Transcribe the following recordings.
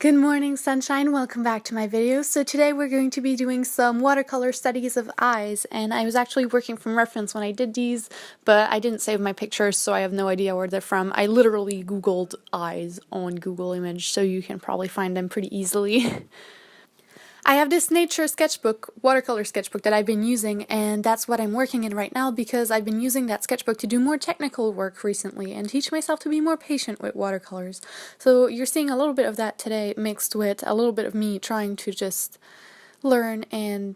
Good morning, sunshine. Welcome back to my video. So today we're going to be doing some watercolor studies of eyes, and I was actually working from reference when I did these, but I didn't save my pictures, so I have no idea where they're from. I literally googled eyes on Google Image, so you can probably find them pretty easily. I have this nature sketchbook, watercolor sketchbook that I've been using, and that's what I'm working in right now because I've been using that sketchbook to do more technical work recently and teach myself to be more patient with watercolors. So you're seeing a little bit of that today mixed with a little bit of me trying to just learn and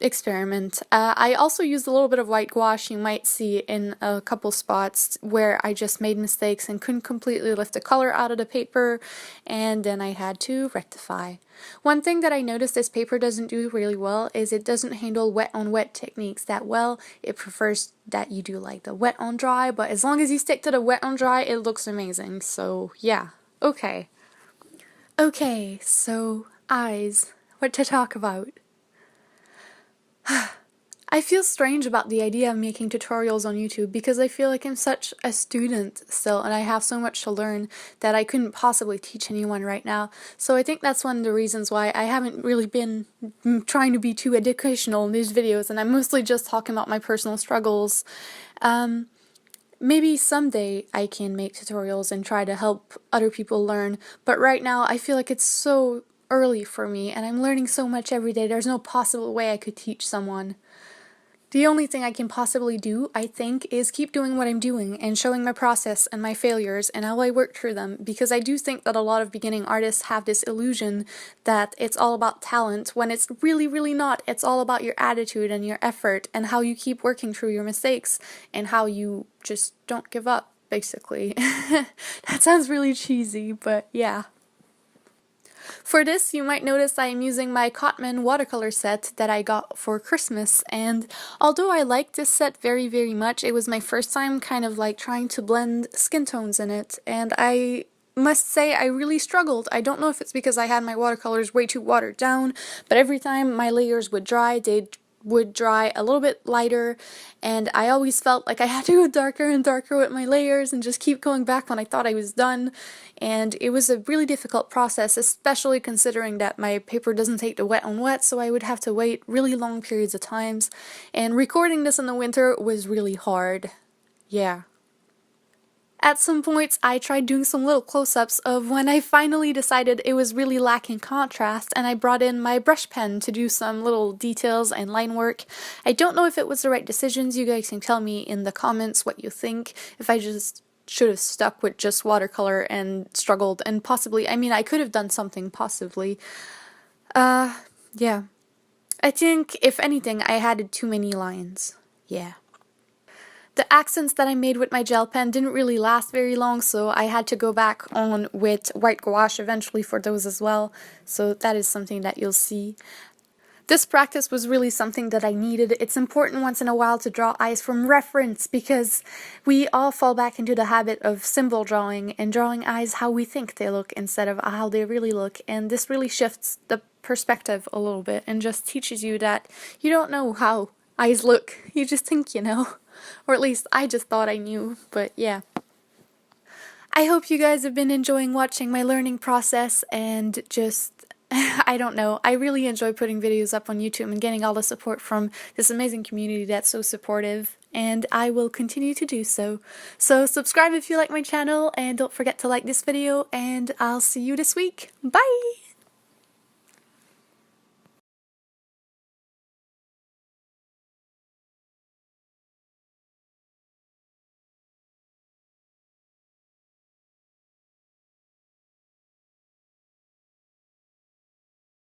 experiment. I also used a little bit of white gouache. You might see in a couple spots where I just made mistakes and couldn't completely lift the color out of the paper, and then I had to rectify. One thing that I noticed this paper doesn't do really well is it doesn't handle wet on wet techniques that well. It prefers that you do like the wet on dry, but as long as you stick to the wet on dry, it looks amazing. So yeah, okay. Okay, so eyes. What to talk about? I feel strange about the idea of making tutorials on YouTube because I feel like I'm such a student still and I have so much to learn that I couldn't possibly teach anyone right now. So I think that's one of the reasons why I haven't really been trying to be too educational in these videos, and I'm mostly just talking about my personal struggles. Maybe someday I can make tutorials and try to help other people learn, but right now I feel like it's so early for me and I'm learning so much every day. There's no possible way I could teach someone. The only thing I can possibly do, I think, is keep doing what I'm doing and showing my process and my failures and how I work through them, because I do think that a lot of beginning artists have this illusion that it's all about talent when it's really, really not. It's all about your attitude and your effort and how you keep working through your mistakes and how you just don't give up, basically. That sounds really cheesy, but yeah. For this, you might notice I am using my Forman Watercolor Set that I got for Christmas, and although I like this set very, very much, it was my first time kind of like trying to blend skin tones in it, and I must say I really struggled. I don't know if it's because I had my watercolors way too watered down, but every time my layers would dry, they would dry a little bit lighter, and I always felt like I had to go darker and darker with my layers and just keep going back when I thought I was done, and it was a really difficult process, especially considering that my paper doesn't take the wet on wet, so I would have to wait really long periods of times, and recording this in the winter was really hard. Yeah. At some points, I tried doing some little close-ups of when I finally decided it was really lacking contrast, and I brought in my brush pen to do some little details and line work. I don't know if it was the right decisions. You guys can tell me in the comments what you think, if I just should have stuck with just watercolor and struggled, and possibly, I mean, I could have done something possibly. Yeah. I think, if anything, I added too many lines. Yeah. The accents that I made with my gel pen didn't really last very long, so I had to go back on with white gouache eventually for those as well, so that is something that you'll see. This practice was really something that I needed. It's important once in a while to draw eyes from reference because we all fall back into the habit of symbol drawing and drawing eyes how we think they look instead of how they really look, and this really shifts the perspective a little bit and just teaches you that you don't know how eyes look, you just think you know. Or at least I just thought I knew, but yeah. I hope you guys have been enjoying watching my learning process and just, I don't know, I really enjoy putting videos up on YouTube and getting all the support from this amazing community that's so supportive, and I will continue to do so. So subscribe if you like my channel, and don't forget to like this video, and I'll see you this week. Bye!